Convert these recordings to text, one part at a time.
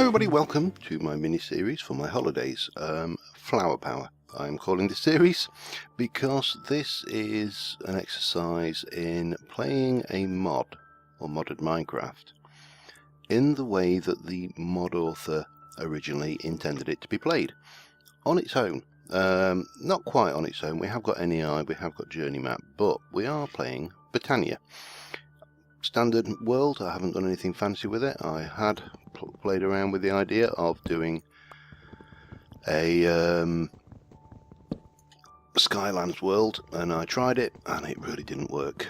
everybody, welcome to my mini-series for my holidays, Flower Power. I'm calling this series because this is an exercise in playing a mod, or modded Minecraft, in the way that the mod author originally intended it to be played, on its own. Not quite on its own. We have got NEI, we have got Journey Map, but we are playing Botania. Standard world. I haven't done anything fancy with it. I had played around with the idea of doing a Skylands world, and I tried it and it really didn't work.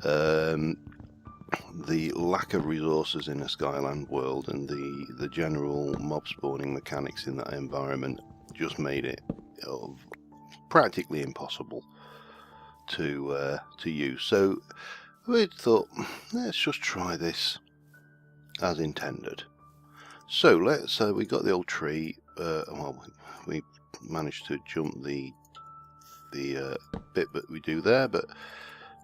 The lack of resources in a Skyland world and the general mob spawning mechanics in that environment just made it practically impossible to use. So we thought, let's just try this as intended. So we got the old tree. Well, we managed to jump the bit that we do there, but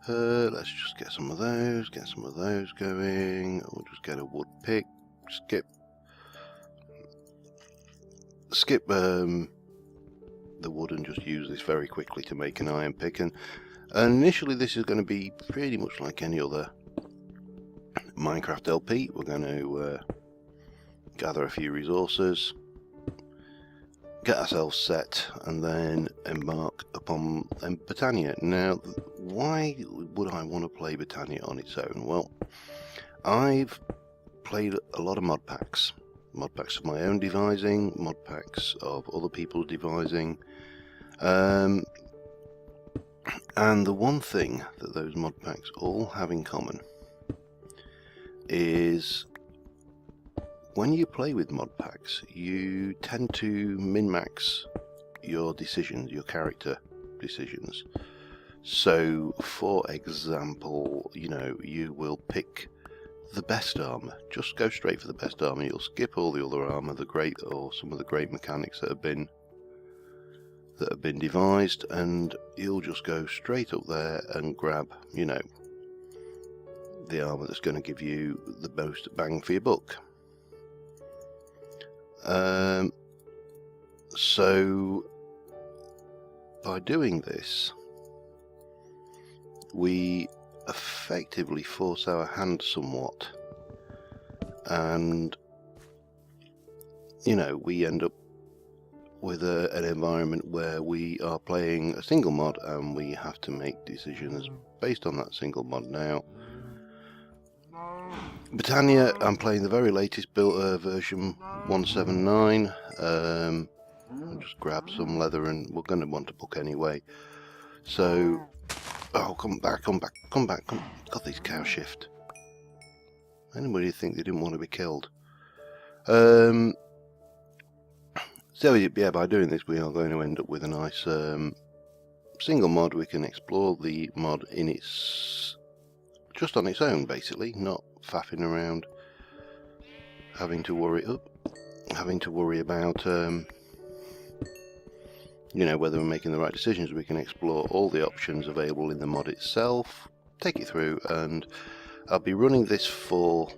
let's just get some of those going. We'll just get a wood pick. Skip the wood and just use this very quickly to make an iron pick. And initially this is going to be pretty much like any other Minecraft LP. We're going to gather a few resources, get ourselves set, and then embark upon Botania. Now, why would I want to play Botania on its own? Well, I've played a lot of mod packs of my own devising, mod packs of other people's devising, and the one thing that those mod packs all have in common is when you play with mod packs, you tend to min-max your decisions, your character decisions. So, for example, you will pick the best armor. Just go straight for the best armor. You'll skip all the other armor, some of the great mechanics that have been devised, and you'll just go straight up there and grab, the armor that's going to give you the most bang for your buck. So by doing this, we effectively force our hand somewhat, and we end up with an environment where we are playing a single mod and we have to make decisions based on that single mod. Now, Botania, I'm playing the very latest built version 179. I'll just grab some leather, and we're going to want a book anyway. So, come back. God, these cows shift. Anybody think they didn't want to be killed? So yeah, by doing this we are going to end up with a nice single mod. We can explore the mod just on its own, basically, not faffing around, having to worry about whether we're making the right decisions. We can explore all the options available in the mod itself, take it through, and I'll be running this for,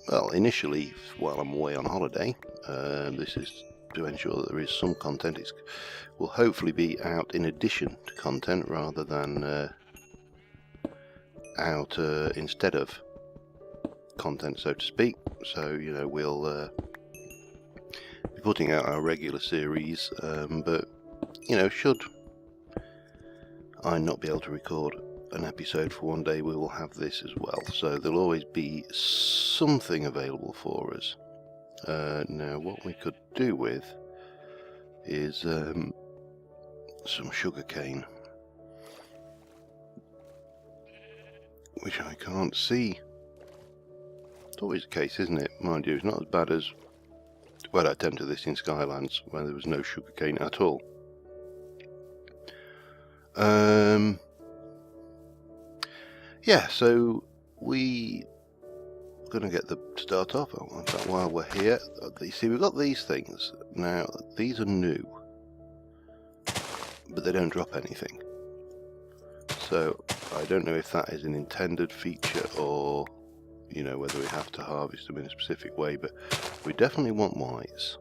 well, initially while I'm away on holiday. This is to ensure that there is some content. It will hopefully be out in addition to content rather than out instead of content, so to speak. So we'll be putting out our regular series, but should I not be able to record an episode for one day, we will have this as well. So there'll always be something available for us. Now, what we could do with is some sugarcane, which I can't see. It's always the case, isn't it? Mind you, it's not as bad as when I attempted this in Skylands, where there was no sugarcane at all. Yeah, so we going to get the start off. In fact, while we're here, you see we've got these things. Now, these are new, but they don't drop anything. So I don't know if that is an intended feature or you know, whether we have to harvest them in a specific way, but we definitely want whites.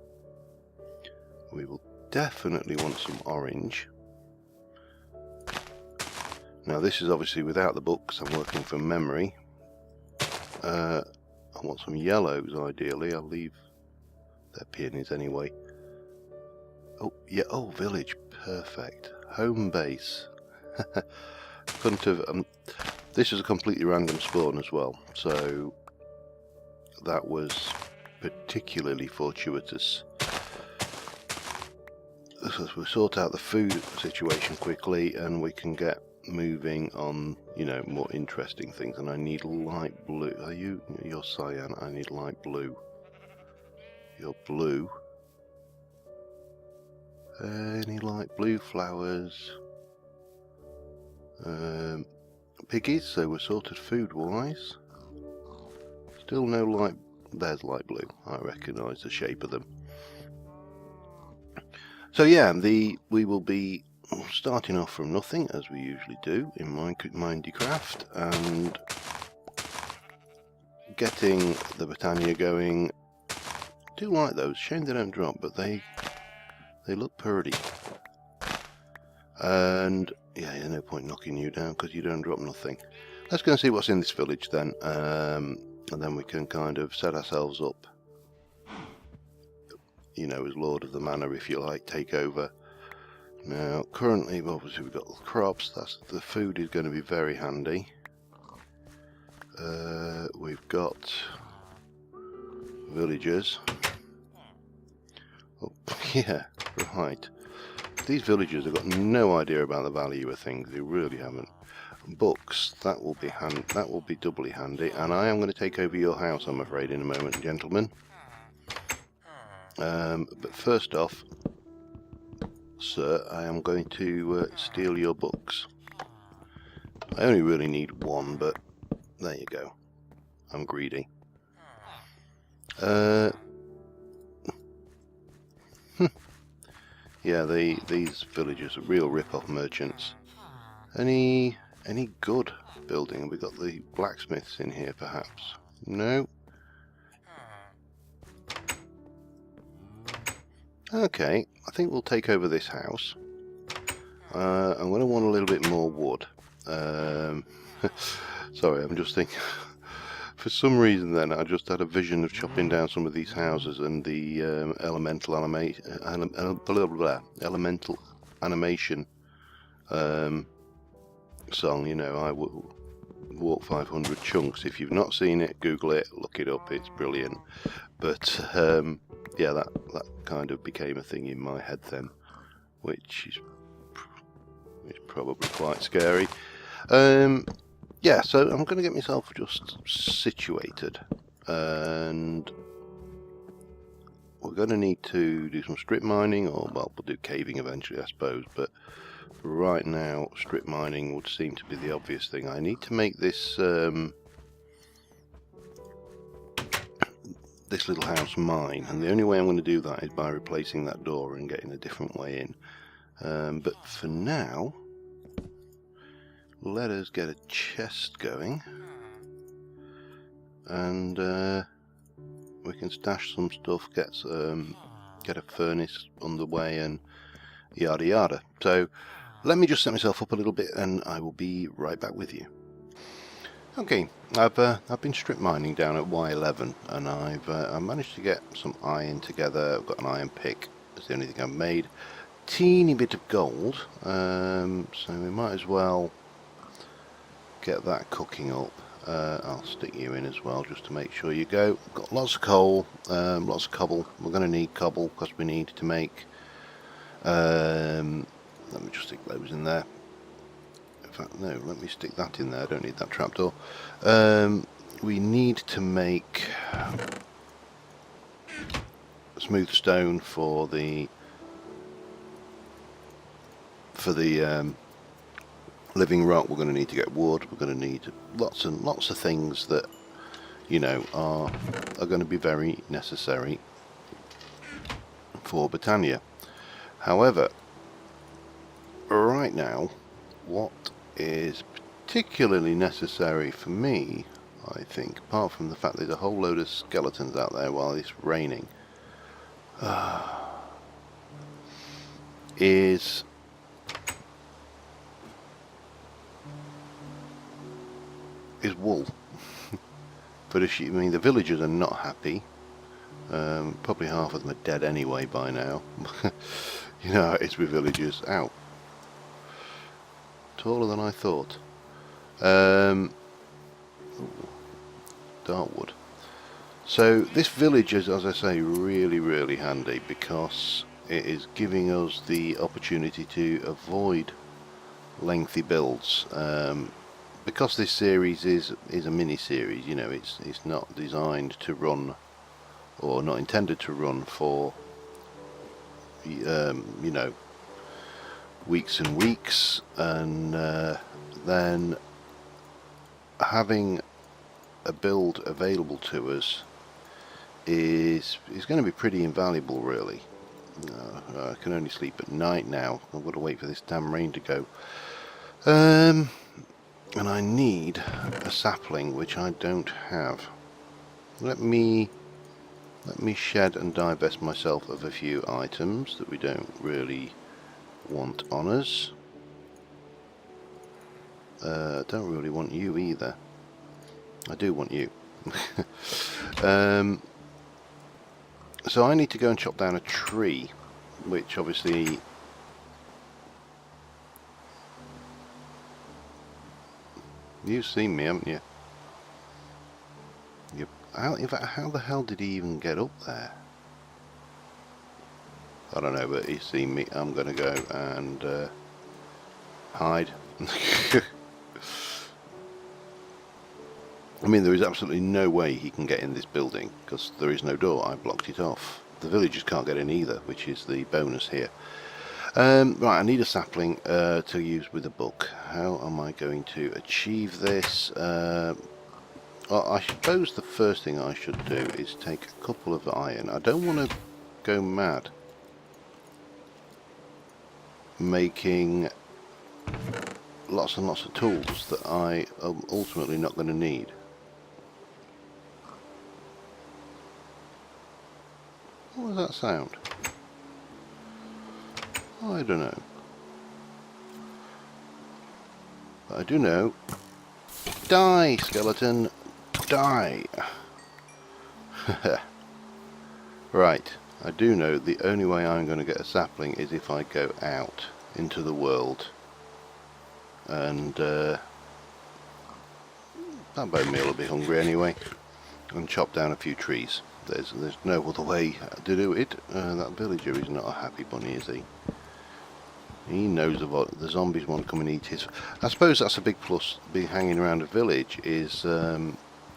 We will definitely want some orange. Now this is obviously without the books, I'm working from memory. I want some yellows ideally. I'll leave their peonies anyway. Oh yeah, oh village, perfect. Home base. Couldn't have, this is a completely random spawn as well, so that was particularly fortuitous. So we sort out the food situation quickly and we can get moving on, you know, more interesting things. And I need light blue. Are you? You're cyan. I need light blue. You're blue. Any light blue flowers? Piggies, so we're sorted food wise. Still no light. There's light blue. I recognise the shape of them. So yeah, we will be starting off from nothing as we usually do in Minecraft, and getting the Botania going. Do like those. Shame they don't drop, but they look pretty. And yeah, no point knocking you down because you don't drop nothing. Let's go and see what's in this village then, and then we can kind of set ourselves up, you know, as Lord of the Manor, if you like, take over. Now, currently, obviously, we've got the crops. The food is going to be very handy. We've got villagers. Oh, yeah, right. These villagers have got no idea about the value of things. They really haven't. Books, that will be doubly handy. And I am going to take over your house, I'm afraid, in a moment, gentlemen. But first off, sir, I am going to steal your books. I only really need one, but there you go. I'm greedy. Yeah, these villagers are real rip-off merchants. Any good building? We got the blacksmiths in here, perhaps? No. Okay, I think we'll take over this house. I'm going to want a little bit more wood. Sorry, I'm just thinking. For some reason then, I just had a vision of chopping down some of these houses and the elemental animation song, you know, I will walk 500 chunks. If you've not seen it, Google it, look it up, it's brilliant. But yeah, that kind of became a thing in my head then, which is probably quite scary. Yeah, so I'm going to get myself just situated, and we're going to need to do some strip mining, or well, we'll do caving eventually, I suppose, but right now strip mining would seem to be the obvious thing. I need to make this this little house mine, and the only way I'm going to do that is by replacing that door and getting a different way in. But for now, let us get a chest going, and we can stash some stuff, get a furnace underway, and yada yada. So let me just set myself up a little bit, and I will be right back with you. Okay, I've been strip mining down at Y11, and I managed to get some iron together. I've got an iron pick. That's the only thing I've made. Teeny bit of gold, so we might as well get that cooking up. I'll stick you in as well just to make sure you go. Got lots of coal, lots of cobble. We're going to need cobble because we need to make let me just stick those in there. In fact, no, let me stick that in there. I don't need that trapdoor. We need to make smooth stone for the living rock. We're going to need to get wood. We're going to need lots and lots of things that, you know, are going to be very necessary for Botania. However, right now, what is particularly necessary for me I think, apart from the fact there's a whole load of skeletons out there while it's raining, is wool. But I mean, the villagers are not happy. Probably half of them are dead anyway by now. You know how it is with villagers. Ow. Taller than I thought. Dartwood. So this village is, as I say, really handy because it is giving us the opportunity to avoid lengthy builds. Because this series is a mini series, you know, it's not designed to run, or not intended to run for you know, weeks and weeks, and then having a build available to us is going to be pretty invaluable, really. I can only sleep at night now. I've got to wait for this damn rain to go. And I need a sapling, which I don't have. Let me shed and divest myself of a few items that we don't really want on us. Don't really want you either. I do want you. So I need to go and chop down a tree, which obviously you've seen me, haven't you? In fact, how the hell did he even get up there? I don't know, but he's seen me. I'm going to go and hide. I mean, there is absolutely no way he can get in this building because there is no door. I blocked it off. The villagers can't get in either, which is the bonus here. Right, I need a sapling to use with a book. How am I going to achieve this? Well, I suppose the first thing I should do is take a couple of iron. I don't want to go mad making lots and lots of tools that I am ultimately not going to need. What does that sound? I don't know. But I do know. Die, skeleton! Die! Right, I do know the only way I'm going to get a sapling is if I go out into the world and that bone meal will be hungry anyway, and chop down a few trees. There's no other way to do it. That villager is not a happy bunny, is he? He knows about the zombies want to come and eat his. I suppose that's a big plus being hanging around a village is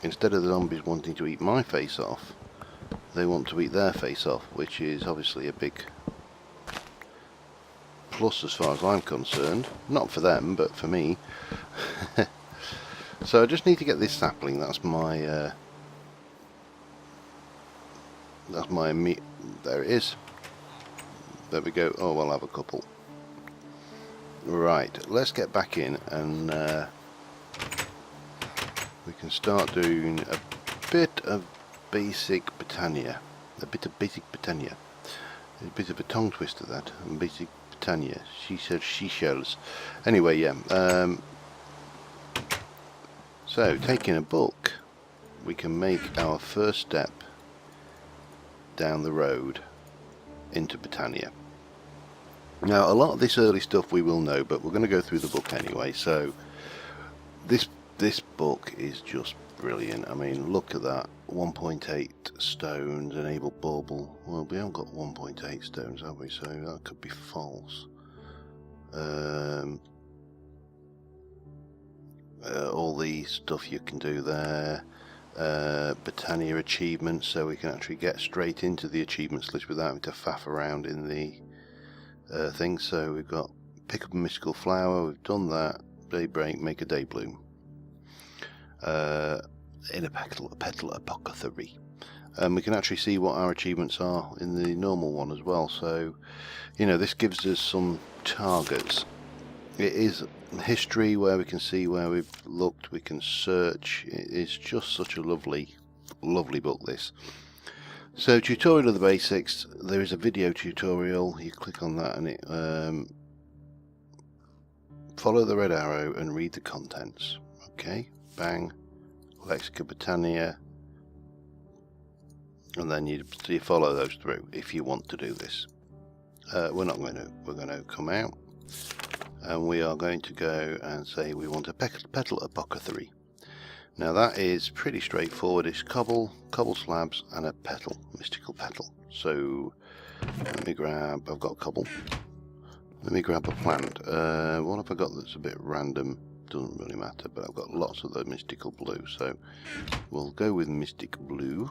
instead of the zombies wanting to eat my face off, they want to eat their face off, which is obviously a big plus as far as I'm concerned. Not for them, but for me. So I just need to get this sapling. That's my meat. There it is. There we go. Oh, I'll have a couple. Right, let's get back in and we can start doing a bit of basic Botania. A bit of basic Botania. A bit of a tongue twister, that. Basic Botania. She said she shells. Anyway, yeah. So, taking a book, we can make our first step down the road into Botania. Now, a lot of this early stuff we will know, but we're going to go through the book anyway. So, this book is just brilliant. I mean, look at that. 1.8 stones, enable bauble. Well, we haven't got 1.8 stones, have we? So that could be false. All the stuff you can do there. Botania achievements, so we can actually get straight into the achievements list without having to faff around in the thing. So we've got pick up a mystical flower, we've done that. Daybreak, make a day bloom. In a petal apothecary. We can actually see what our achievements are in the normal one as well. So, you know, this gives us some targets. It is history where we can see where we've looked, we can search. It's just such a lovely book, this. So, tutorial of the basics. There is a video tutorial. You click on that and it follow the red arrow and read the contents. Okay, bang, Lexica Botania, and then you follow those through if you want to do this. We're not going to. We're going to come out and we are going to go and say we want a petal apothecary. Now that is pretty straightforward. It's cobble slabs and a petal, mystical petal. So let me grab, I've got cobble. Let me grab a plant. What have I got that's a bit random? Doesn't really matter, but I've got lots of the mystical blue. So we'll go with mystic blue.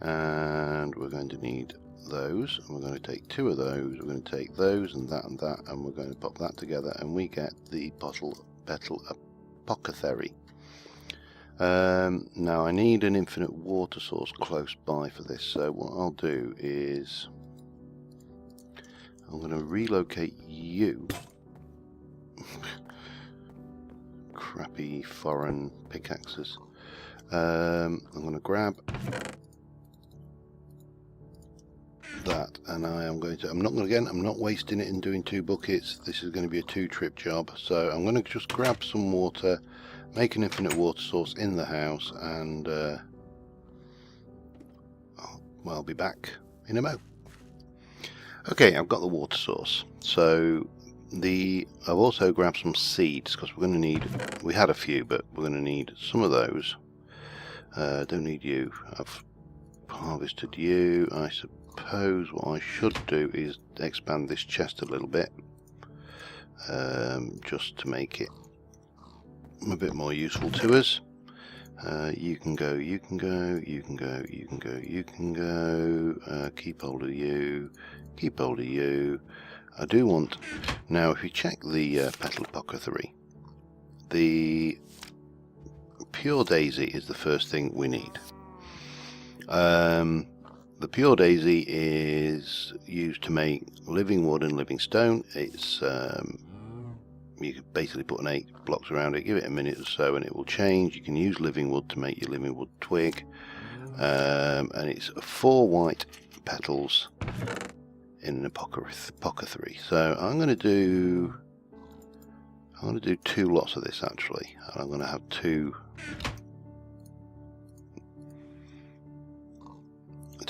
And we're going to need those. We're going to take 2 of those. We're going to take those and that, and we're going to pop that together, and we get the petal apothecary. Now I need an infinite water source close by for this, so what I'll do is I'm going to relocate you. Crappy foreign pickaxes. I'm going to grab that, and I'm not wasting it in doing 2 buckets. This is going to be a 2-trip job, so I'm going to just grab some water, make an infinite water source in the house, and I'll be back in a mo. Okay, I've got the water source. So I've also grabbed some seeds, because we're going to need, we had a few, but we're going to need some of those. Don't need you. I've harvested you. I suppose what I should do is expand this chest a little bit, just to make it a bit more useful to us. You can go, you can go, you can go, you can go, you can go. Keep hold of you, keep hold of you. I do want, now if you check the petal apothecary, the pure daisy is the first thing we need. The pure daisy is used to make living wood and living stone. It's you can basically put an 8 blocks around it, give it a minute or so, and it will change. You can use living wood to make your living wood twig, and it's 4 white petals in an apothecary. So I'm going to do 2 lots of this actually, and I'm going to have 2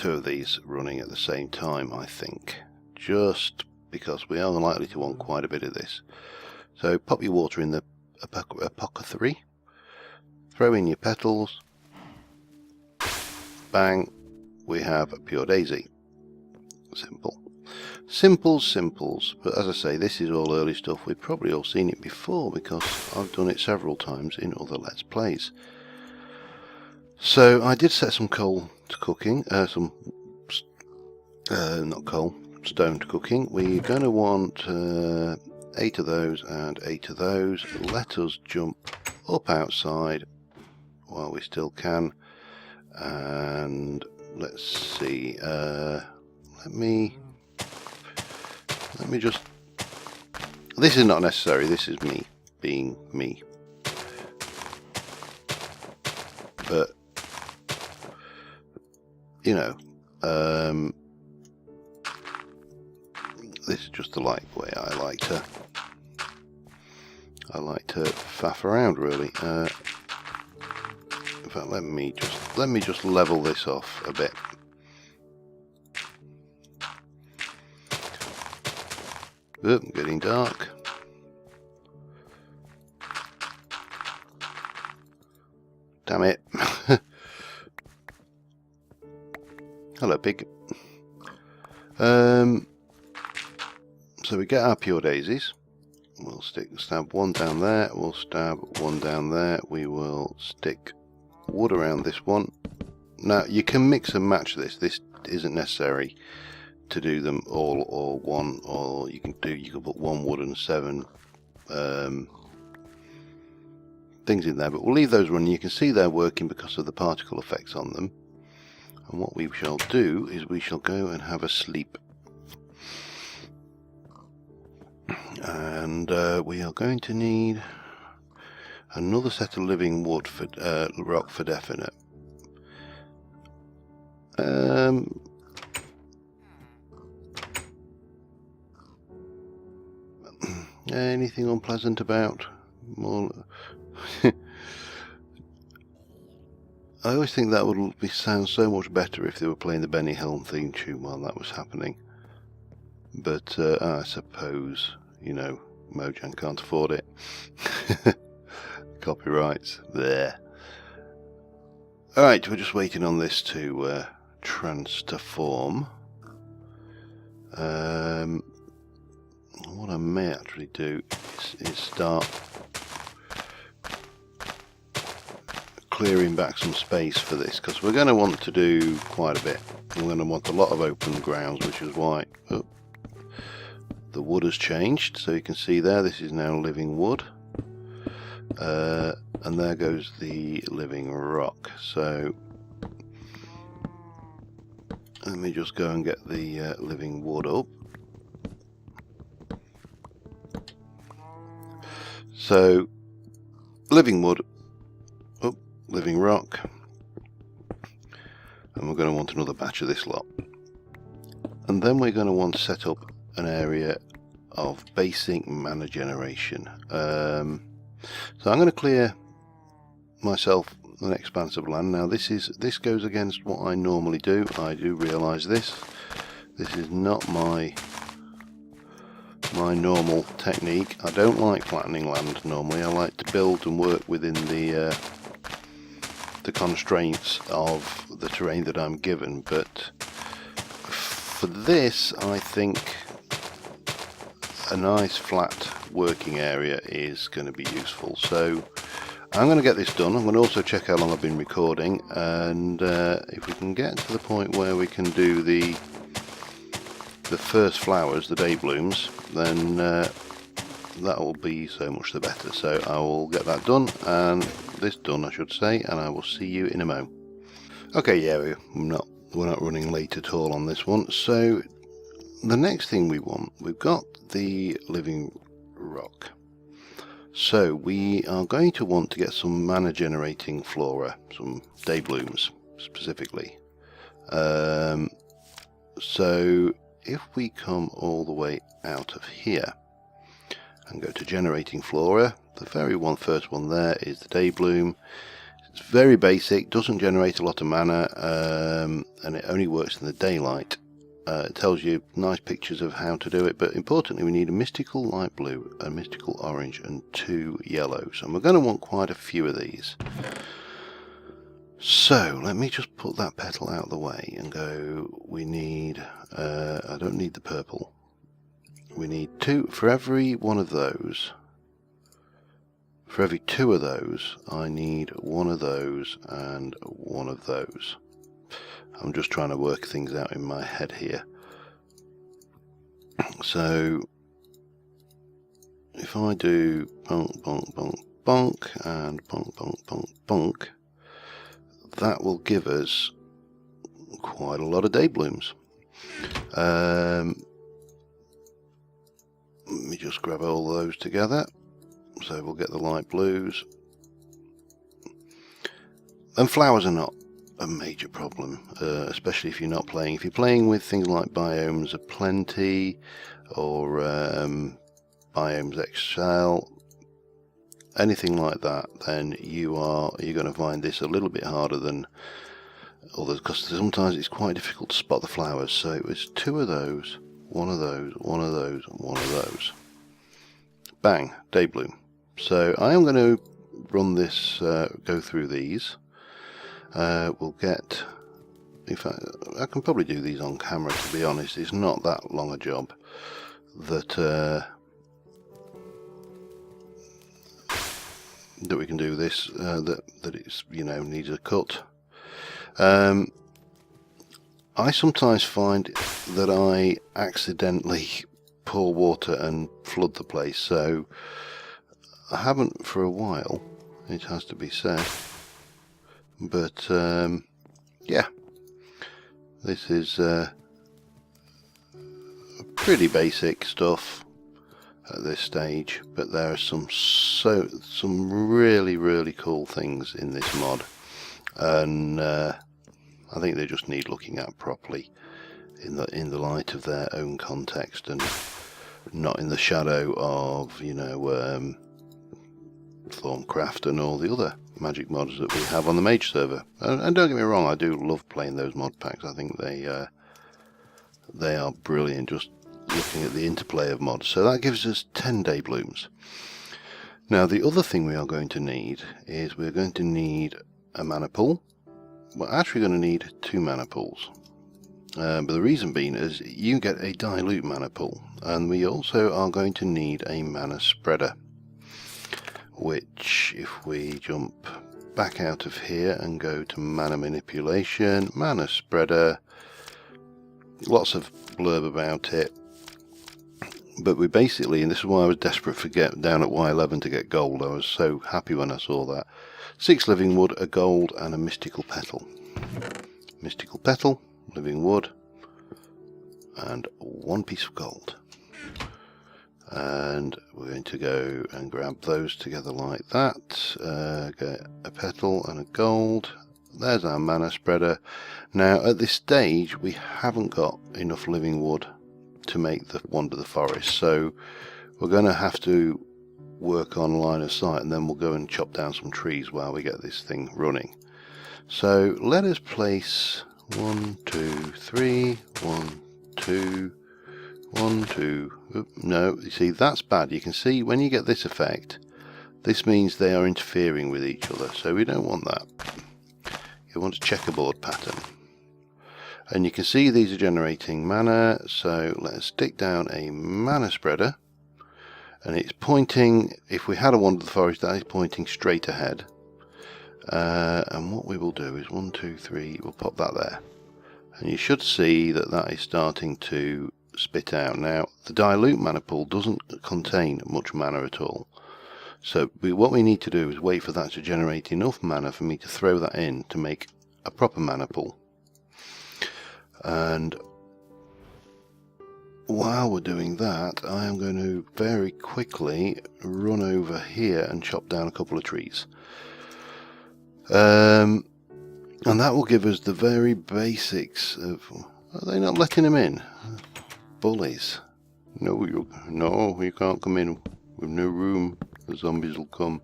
of these running at the same time, I think, just because we are likely to want quite a bit of this. So pop your water in the apothecary, throw in your petals, bang, we have a pure daisy. Simple. Simples, but as I say, this is all early stuff. We've probably all seen it before because I've done it several times in other Let's Plays. So I did set some coal to cooking, not coal, stone to cooking. We're going to want 8 of those and 8 of those. Let us jump up outside while we still can, and let's see. Let me just. This is not necessary. This is me being me, but you know, this is just the way I like to faff around, really. In fact, let me just level this off a bit. Oop, getting dark. Damn it. Hello, pig. So we get our pure daisies. We'll stab 1 down there. We'll stab 1 down there. We will stick wood around this one. Now you can mix and match this. This isn't necessary to do them all or one, or you can put 1 wood and 7 things in there, but we'll leave those running. You can see they're working because of the particle effects on them. And what we shall do is we shall go and have a sleep. And we are going to need another set of living wood for rock for definite. Anything unpleasant about more? I always think that would sound so much better if they were playing the Benny Hill theme tune while that was happening. But I suppose, you know, Mojang can't afford it. Copyrights there. Alright, we're just waiting on this to transform. What I may actually do is start clearing back some space for this, because we're going to want to do quite a bit. We're going to want a lot of open grounds, which is why the wood has changed. So you can see there, this is now living wood, and there goes the living rock. So let me just go and get the living wood up. So living wood, living rock, and we're going to want another batch of this lot. And then we're going to want to set up an area of basic mana generation. So I'm going to clear myself an expanse of land. Now this goes against what I normally do. I do realise this. This is not my normal technique. I don't like flattening land normally. I like to build and work within the constraints of the terrain that I'm given, but for this I think a nice flat working area is going to be useful. So I'm going to get this done. I'm going to also check how long I've been recording, and if we can get to the point where we can do the first flowers, the day blooms, then that will be so much the better. So I will get that done, and this done I should say, and I will see you in a mo. Okay, yeah, we're not running late at all on this one. So the next thing we've got the living rock. So we are going to want to get some mana generating flora, some day blooms specifically. So if we come all the way out of here and go to generating flora, the very first one there is the day bloom. It's very basic, doesn't generate a lot of mana, and it only works in the daylight. It tells you nice pictures of how to do it, but importantly we need a mystical light blue, a mystical orange, and 2 yellows, and we're going to want quite a few of these. So let me just put that petal out of the way and go, we need, I don't need the purple, we need 2, for every one of those, for every 2 of those I need 1 of those and 1 of those. I'm just trying to work things out in my head here. So if I do bonk, bonk, bonk, bonk, and bonk, bonk, bonk, bonk, that will give us quite a lot of day blooms. Let me just grab all of those together. So we'll get the light blues. And flowers are not a major problem, especially if you're not playing. If you're playing with things like Biomes Aplenty or Biomes Excel, anything like that, then you're going to find this a little bit harder than others, because sometimes it's quite difficult to spot the flowers. So it was 2 of those, 1 of those, 1 of those, and 1 of those. Bang, day bloom. So I am going to run this, go through these. We'll get, in fact I can probably do these on camera, to be honest. It's not that long a job that we can do this, that it's, you know, needs a cut. I sometimes find that I accidentally pour water and flood the place, so I haven't for a while, it has to be said, but yeah, This is pretty basic stuff. at this stage, but there are some really cool things in this mod, and I think they just need looking at properly in the light of their own context, and not in the shadow of, you know, Thorncraft and all the other magic mods that we have on the Mage server. And don't get me wrong, I do love playing those mod packs. I think they are brilliant, just looking at the interplay of mods. So that gives us 10 day blooms. Now the other thing we are going to need is we're going to need a mana pool. We're actually going to need 2 mana pools. But the reason being is you get a dilute mana pool, and we also are going to need a mana spreader, which, if we jump back out of here and go to mana manipulation, mana spreader, lots of blurb about it, but we basically, and this is why I was desperate for get down at Y11 to get gold. I was so happy when I saw that. 6 living wood, a gold, and a mystical petal. Mystical petal, living wood, and 1 piece of gold. And we're going to go and grab those together like that. Get a petal and a gold. There's our mana spreader. Now at this stage we haven't got enough living wood to make the Wander the Forest, so we're going to have to work on line of sight, and then we'll go and chop down some trees while we get this thing running. So let us place 1, 2, 3, 1, 2, 1, 2. No, you see, that's bad. You can see when you get this effect, this means they are interfering with each other, so we don't want that. You want a checkerboard pattern. And you can see these are generating mana, so let's stick down a mana spreader, and it's pointing, if we had a Wander the Forest, that is pointing straight ahead. And what we will do is 1, 2, 3, we'll pop that there, and you should see that that is starting to spit out. Now the dilute mana pool doesn't contain much mana at all, so what we need to do is wait for that to generate enough mana for me to throw that in to make a proper mana pool. And while we're doing that, I am going to very quickly run over here and chop down a couple of trees. And that will give us the very basics of... Are they not letting them in? Bullies. No, you can't come in. We've no room. The zombies will come.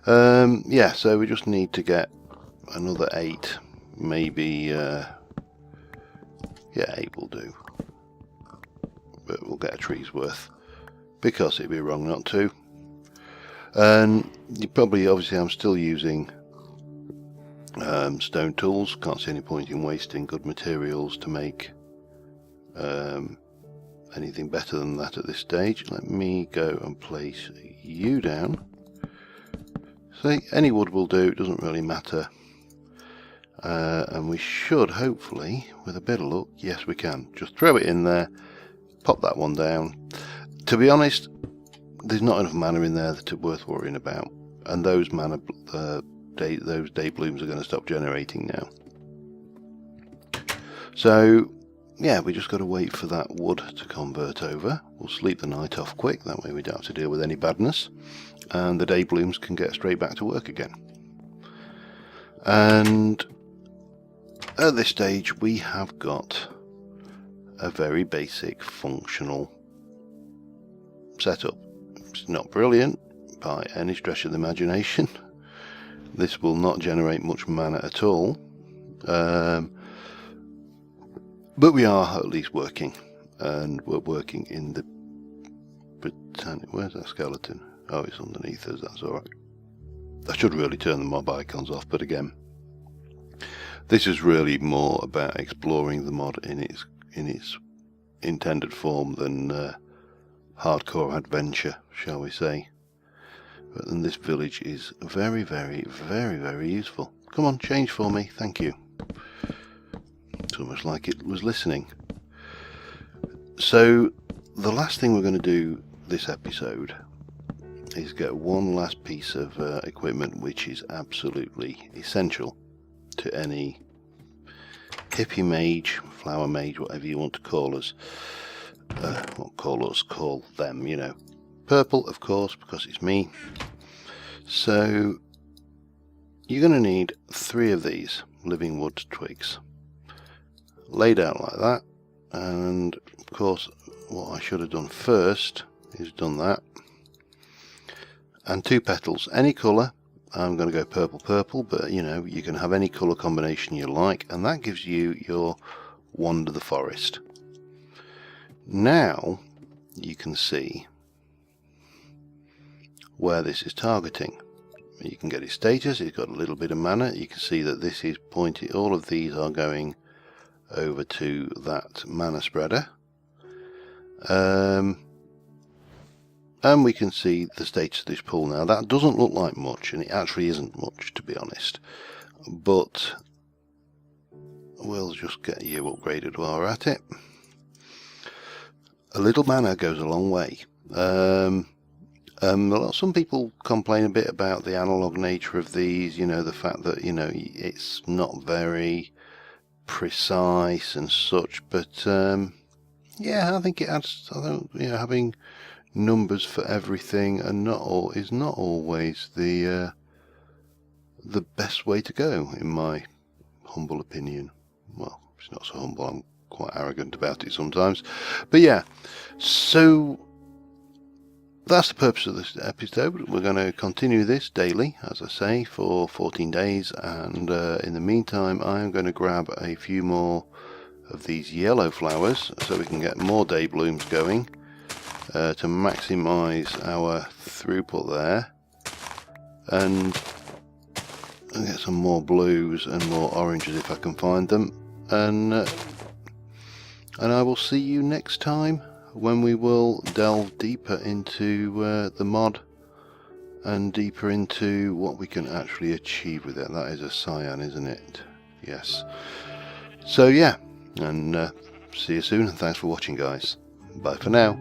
Yeah, so we just need to get another 8. Maybe, yeah, 8 will do. But we'll get a tree's worth, because it'd be wrong not to. And you probably, obviously, I'm still using stone tools. Can't see any point in wasting good materials to make anything better than that at this stage. Let me go and place you down. So any wood will do, it doesn't really matter. And we should, hopefully, with a bit of luck, yes we can, just throw it in there, pop that one down. To be honest, there's not enough mana in there that's worth worrying about, and those mana, those day blooms are going to stop generating now. So yeah, we just got to wait for that wood to convert over. We'll sleep the night off quick, that way we don't have to deal with any badness, and the day blooms can get straight back to work again. And at this stage we have got a very basic functional setup. It's not brilliant by any stretch of the imagination. This will not generate much mana at all, but we are at least working, and we're working in the Botania. Where's that skeleton? Oh, it's underneath us, that's alright. I should really turn the mob icons off, but again, this is really more about exploring the mod in its intended form than hardcore adventure, shall we say. But then this village is very, very, very, very useful. Come on, change for me, thank you. It's almost like it was listening. So the last thing we're going to do this episode is get one last piece of equipment which is absolutely essential to any hippie mage flower mage, whatever you want to call us. Not call us, call them, you know. Purple, of course, because it's me. So you're going to need 3 of these living wood twigs laid out like that. And of course, what I should have done first is done that. And 2 petals, any colour. I'm going to go purple, but you know, you can have any colour combination you like, and that gives you your wand of the forest. Now you can see where this is targeting. You can get its status, it's got a little bit of mana. You can see that this is pointing, all of these are going over to that mana spreader. And we can see the status of this pool now. That doesn't look like much, and it actually isn't much, to be honest. But we'll just get you upgraded while we're at it. A little mana goes a long way. Some people complain a bit about the analog nature of these, you know, the fact that, you know, it's not very precise and such, but yeah, I think it adds, you know, having numbers for everything and is not always the best way to go, in my humble opinion. Well, it's not so humble, I'm quite arrogant about it sometimes, but yeah, so that's the purpose of this episode. We're going to continue this daily, as I say, for 14 days, and in the meantime I'm going to grab a few more of these yellow flowers so we can get more day blooms going, to maximise our throughput there, and get some more blues and more oranges if I can find them, and I will see you next time when we will delve deeper into the mod and deeper into what we can actually achieve with it. That is a cyan, isn't it? Yes. So yeah, and see you soon, and thanks for watching, guys. Bye for now.